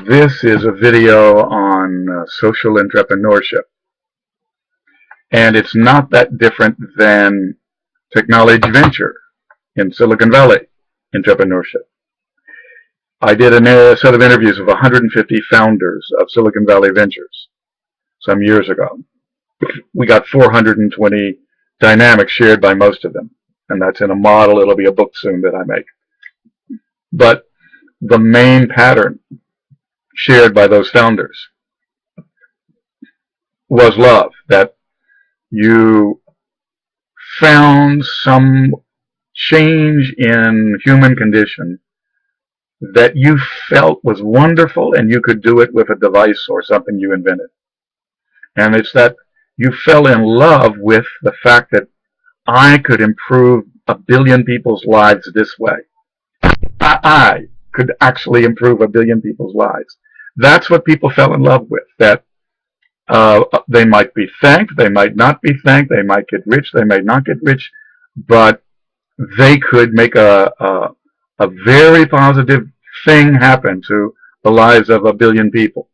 This is a video on social entrepreneurship, and it's not that different than technology venture in Silicon Valley entrepreneurship. I did a set of interviews of 150 founders of Silicon Valley Ventures some years ago. We got 420 dynamics shared by most of them, and that's in a model. It'll be a book soon that I make. But the main pattern shared by those founders was love, that you found some change in human condition that you felt was wonderful, and you could do it with a device or something you invented. And it's that you fell in love with the fact that I could improve 1 billion people's lives this way. I could actually improve 1 billion people's lives. That's what people fell in love with, that they might be thanked, they might not be thanked, they might get rich, they might not get rich, but they could make a very positive thing happen to the lives of 1 billion people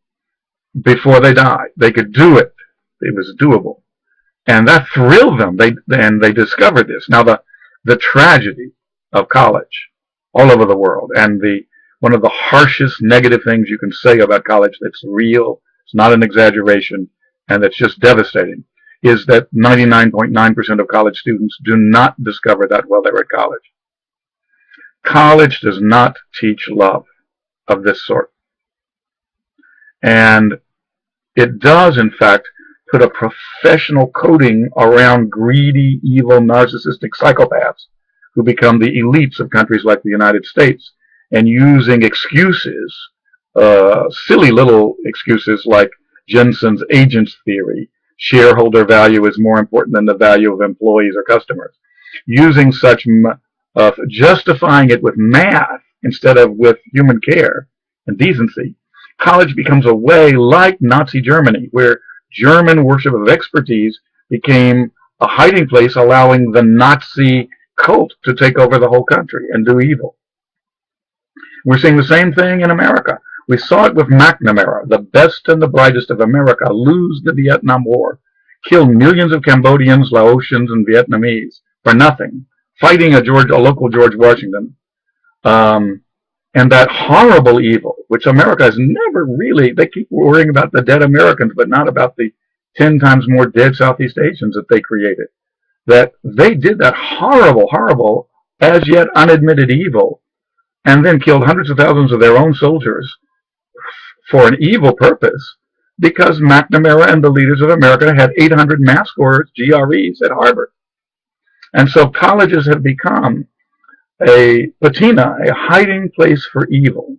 before they died. They could do it. It was doable. And that thrilled them. They discovered this. Now, the tragedy of college all over the world, and one of the harshest negative things you can say about college that's real, it's not an exaggeration, and that's just devastating, is that 99.9% of college students do not discover that while they're at college. College does not teach love of this sort. And it does, in fact, put a professional coating around greedy, evil, narcissistic psychopaths who become the elites of countries like the United States, and using excuses, silly little excuses like Jensen's agents theory, shareholder value is more important than the value of employees or customers, using such, justifying it with math instead of with human care and decency. College becomes a way like Nazi Germany, where German worship of expertise became a hiding place, allowing the Nazi cult to take over the whole country and do evil. We're seeing the same thing in America. We saw it with McNamara, the best and the brightest of America, lose the Vietnam War, kill millions of Cambodians, Laotians, and Vietnamese for nothing, fighting a local George Washington. And that horrible evil, which America has never really, they keep worrying about the dead Americans, but not about the 10 times more dead Southeast Asians that they created. That they did that horrible, horrible, as yet unadmitted evil, and then killed hundreds of thousands of their own soldiers for an evil purpose, because McNamara and the leaders of America had 800 math scores, GREs, at Harvard. And so colleges have become a patina, a hiding place for evil,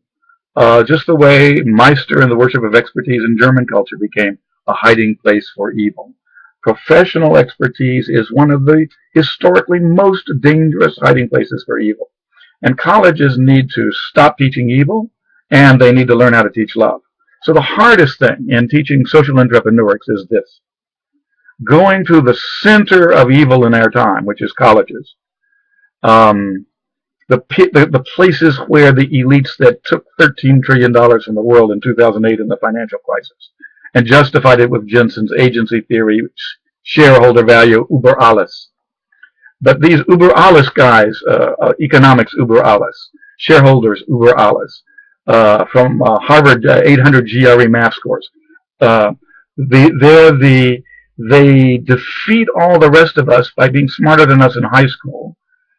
just the way meister and the worship of expertise in German culture became a hiding place for evil. Professional expertise is one of the historically most dangerous hiding places for evil. And colleges need to stop teaching evil, and they need to learn how to teach love. So the hardest thing in teaching social entrepreneurs is this: going to the center of evil in our time, which is colleges. The places where the elites that took $13 trillion from the world in 2008 in the financial crisis and justified it with Jensen's agency theory, shareholder value, UBERALLES. But these UBERALLES guys, economics UBERALLES, shareholders UBERALLES, from Harvard 800 GRE math scores, they defeat all the rest of us by being smarter than us in high school.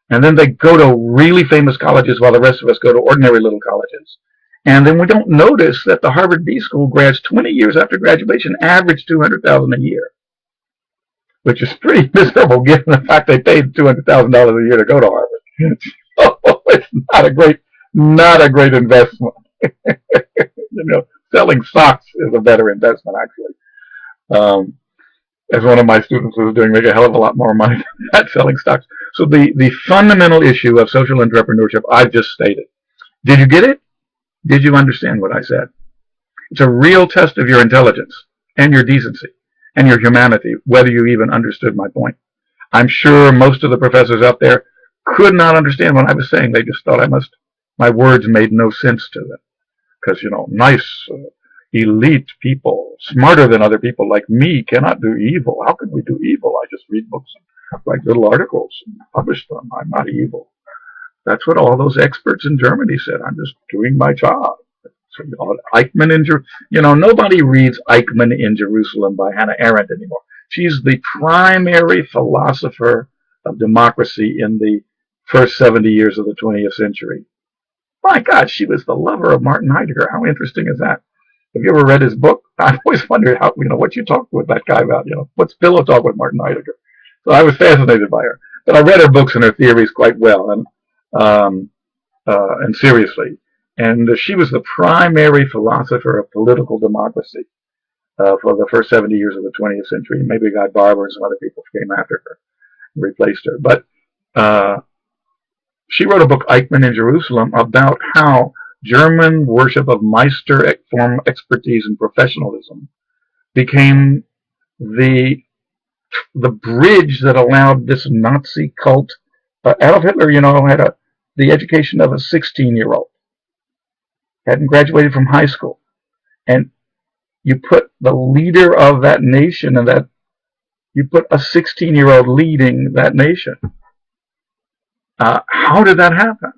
And then they go to really famous colleges while the rest of us go to ordinary little colleges. And then we don't notice that the Harvard B School grads 20 years after graduation average $200,000 a year, which is pretty miserable given the fact they paid $200,000 a year to go to Harvard. So it's not a great investment. You know, selling socks is a better investment, actually. As one of my students was doing, make a hell of a lot more money than that selling stocks. So the fundamental issue of social entrepreneurship I've just stated. Did you get it? Did you understand what I said? It's a real test of your intelligence and your decency and your humanity, whether you even understood my point. I'm sure most of the professors out there could not understand what I was saying. They just thought my words made no sense to them. because, you know, nice, elite people, smarter than other people like me, cannot do evil. How can we do evil? I just read books and write little articles and publish them. I'm not evil. That's what all those experts in Germany said. I'm just doing my job. So, you know, Eichmann in you know, nobody reads Eichmann in Jerusalem by Hannah Arendt anymore. She's the primary philosopher of democracy in the first 70 years of the 20th century. My God, she was the lover of Martin Heidegger. How interesting is that? Have you ever read his book? I've always wondered how, you know, what you talked with that guy about, you know, what's pillow talk with Martin Heidegger. So I was fascinated by her. But I read her books and her theories quite well, and seriously. And she was the primary philosopher of political democracy for the first 70 years of the 20th century. Maybe Guy Barber and some other people came after her and replaced her. But she wrote a book, Eichmann in Jerusalem, about how German worship of meister form expertise and professionalism became the bridge that allowed this Nazi cult. Adolf Hitler, you know, had the education of a 16-year-old. Hadn't graduated from high school. And you put the leader of that nation, and that you put a 16-year-old leading that nation. How did that happen?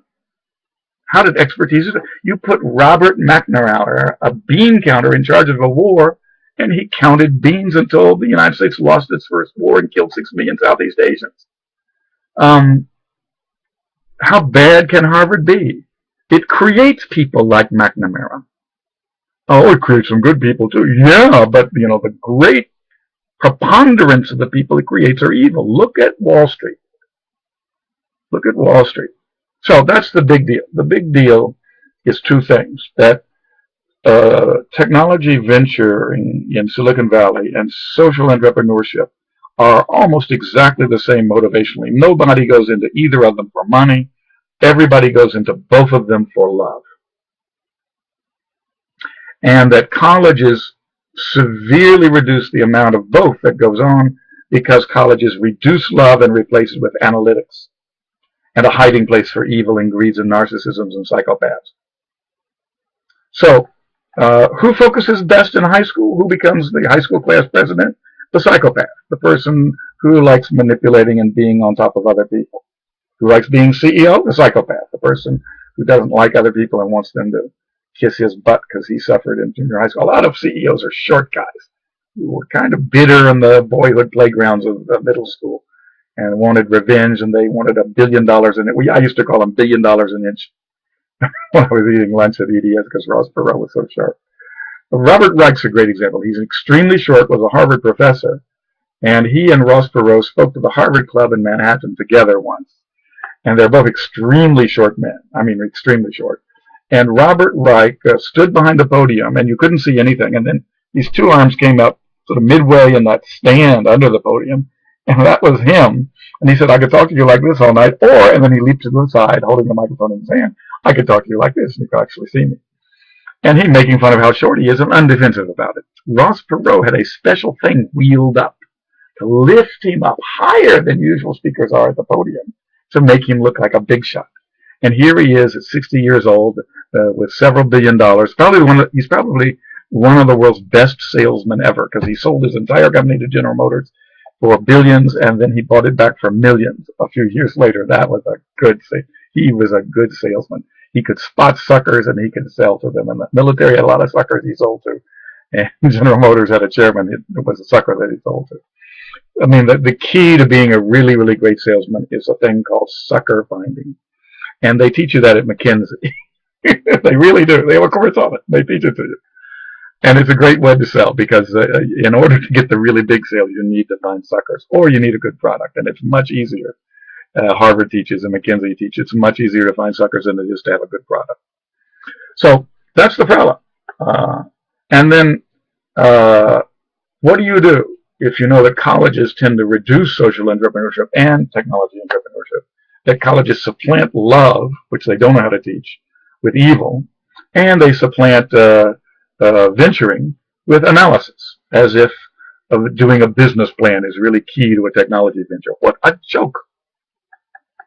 How did expertise? You put Robert McNamara, a bean counter, in charge of a war, and he counted beans until the United States lost its first war and killed 6 million Southeast Asians. How bad can Harvard be? It creates people like McNamara. Oh, it creates some good people too. Yeah, but you know, the great preponderance of the people it creates are evil. Look at Wall Street. Look at Wall Street. So that's the big deal. The big deal is two things: that technology venture in Silicon Valley and social entrepreneurship are almost exactly the same motivationally. Nobody goes into either of them for money. Everybody goes into both of them for love. And that colleges severely reduce the amount of both that goes on because colleges reduce love and replace it with analytics and a hiding place for evil and greeds and narcissisms and psychopaths. So, who focuses best in high school? Who becomes the high school class president? The psychopath, the person who likes manipulating and being on top of other people. Who likes being CEO? The psychopath, the person who doesn't like other people and wants them to kiss his butt because he suffered in junior high school. A lot of CEOs are short guys who were kind of bitter in the boyhood playgrounds of the middle school and wanted revenge, and they wanted $1 billion in it. I used to call them $1 billion an inch when I was eating lunch at EDS because Ross Perot was so sharp. Robert Reich's a great example. He's extremely short, was a Harvard professor, and he and Ross Perot spoke to the Harvard Club in Manhattan together once. And they're both extremely short men. I mean, extremely short. And Robert Reich stood behind the podium, and you couldn't see anything. And then these two arms came up sort of midway in that stand under the podium, and that was him. And he said, I could talk to you like this all night, and then he leaped to the side, holding the microphone in his hand. I could talk to you like this, and you could actually see me. And he making fun of how short he is and undefensive about it. Ross Perot had a special thing wheeled up to lift him up higher than usual speakers are at the podium, to make him look like a big shot. And here he is at 60 years old with several $1 billion. He's probably one of the world's best salesmen ever because he sold his entire company to General Motors for billions, and then he bought it back for millions a few years later. That was a good sale. He was a good salesman. He could spot suckers and he could sell to them. And the military had a lot of suckers he sold to. And General Motors had a chairman who was a sucker that he sold to. I mean, the key to being a really, really great salesman is a thing called sucker finding. And they teach you that at McKinsey. They really do. They have a course on it. They teach it to you. And it's a great way to sell because in order to get the really big sales, you need to find suckers or you need a good product. And it's much easier. Harvard teaches and McKinsey teaches. It's much easier to find suckers than it is to have a good product. So that's the problem. And then what do you do if you know that colleges tend to reduce social entrepreneurship and technology entrepreneurship? That colleges supplant love, which they don't know how to teach, with evil, and they supplant venturing with analysis, as if doing a business plan is really key to a technology venture. What a joke.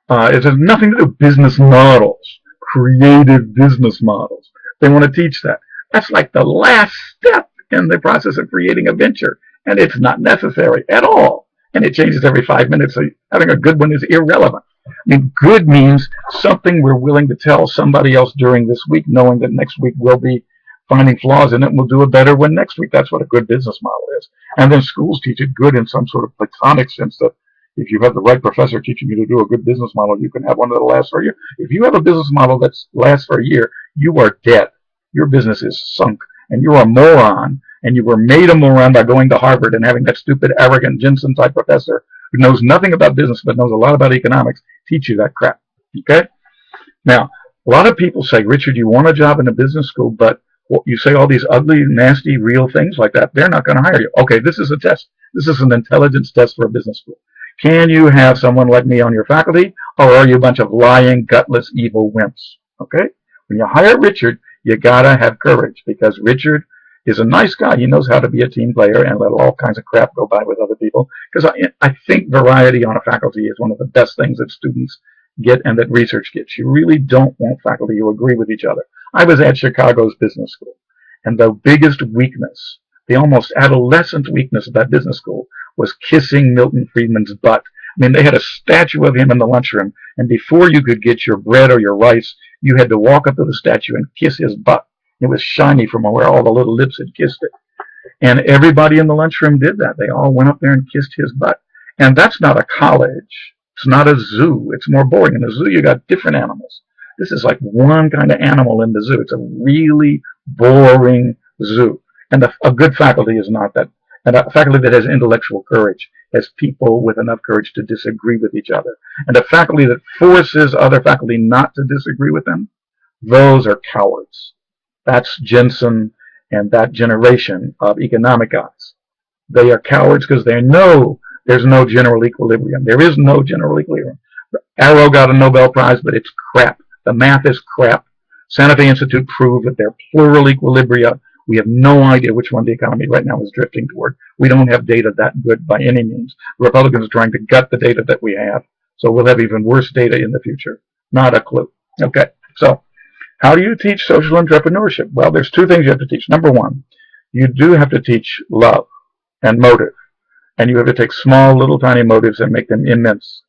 It has nothing to do with business models, creative business models. They want to teach that. That's like the last step in the process of creating a venture, and it's not necessary at all. And it changes every 5 minutes, so having a good one is irrelevant. I mean, good means something we're willing to tell somebody else during this week, knowing that next week we'll be finding flaws in it and we'll do a better one next week. That's what a good business model is. And then schools teach it good in some sort of platonic sense that if you have the right professor teaching you to do a good business model, you can have one that'll last for a year. If you have a business model that lasts for a year, you are dead. Your business is sunk, and you're a moron, and you were made a moron by going to Harvard and having that stupid, arrogant Jensen-type professor who knows nothing about business but knows a lot about economics teach you that crap. Okay? Now, a lot of people say, Richard, you want a job in a business school, but you say all these ugly, nasty, real things like that. They're not going to hire you. Okay, this is a test. This is an intelligence test for a business school. Can you have someone like me on your faculty, or are you a bunch of lying, gutless, evil wimps? Okay? When you hire Richard, you gotta have courage, because Richard is a nice guy. He knows how to be a team player and let all kinds of crap go by with other people. Because I think variety on a faculty is one of the best things that students get and that research gets. You really don't want faculty who agree with each other. I was at Chicago's business school, and the biggest weakness, the almost adolescent weakness of that business school, was kissing Milton Friedman's butt. I mean, they had a statue of him in the lunchroom, and before you could get your bread or your rice, you had to walk up to the statue and kiss his butt. It was shiny from where all the little lips had kissed it. And everybody in the lunchroom did that. They all went up there and kissed his butt. And that's not a college. It's not a zoo. It's more boring. In a zoo, you got different animals. This is like one kind of animal in the zoo. It's a really boring zoo. And a good faculty is not that. And a faculty that has intellectual courage has people with enough courage to disagree with each other. And a faculty that forces other faculty not to disagree with them, those are cowards. That's Jensen and that generation of economic guys. They are cowards because they know there's no general equilibrium. There is no general equilibrium. Arrow got a Nobel Prize, but it's crap. The math is crap. Santa Fe Institute proved that they're plural equilibria. We have no idea which one the economy right now is drifting toward. We don't have data that good by any means. The Republicans are trying to gut the data that we have, so we'll have even worse data in the future. Not a clue. Okay, so how do you teach social entrepreneurship? Well, there's two things you have to teach. Number one, you do have to teach love and motive. And you have to take small, little, tiny motives and make them immense.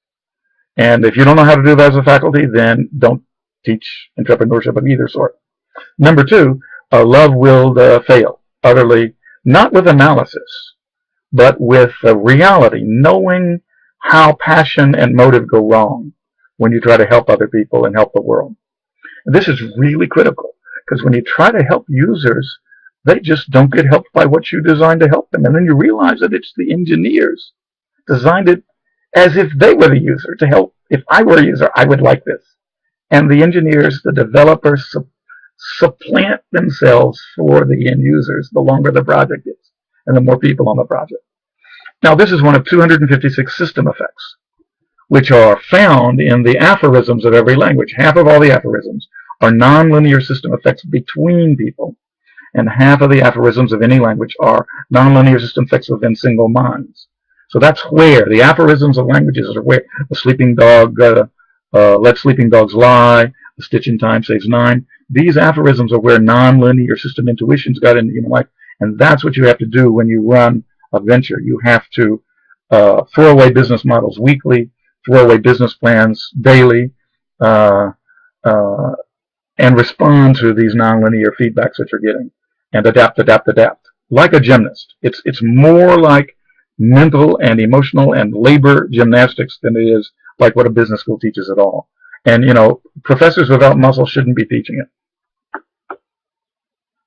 And if you don't know how to do that as a faculty, then don't teach entrepreneurship of either sort. Number two, love will fail utterly, not with analysis, but with reality, knowing how passion and motive go wrong when you try to help other people and help the world. And this is really critical, because when you try to help users, they just don't get helped by what you designed to help them. And then you realize that it's the engineers designed it as if they were the user to help. If I were a user, I would like this. And the engineers, the developers, supplant themselves for the end users the longer the project is and the more people on the project. Now, this is one of 256 system effects, which are found in the aphorisms of every language. Half of all the aphorisms are nonlinear system effects between people, and half of the aphorisms of any language are nonlinear system effects within single minds. So that's where the aphorisms of languages are where the sleeping dog, let sleeping dogs lie, the stitch in time saves 9. These aphorisms are where nonlinear system intuitions got into human life, and that's what you have to do when you run a venture. You have to throw away business models weekly, throw away business plans daily, and respond to these nonlinear feedbacks that you're getting, and adapt, adapt, adapt. Like a gymnast. It's more like mental and emotional and labor gymnastics than it is like what a business school teaches at all. And, you know, professors without muscle shouldn't be teaching it.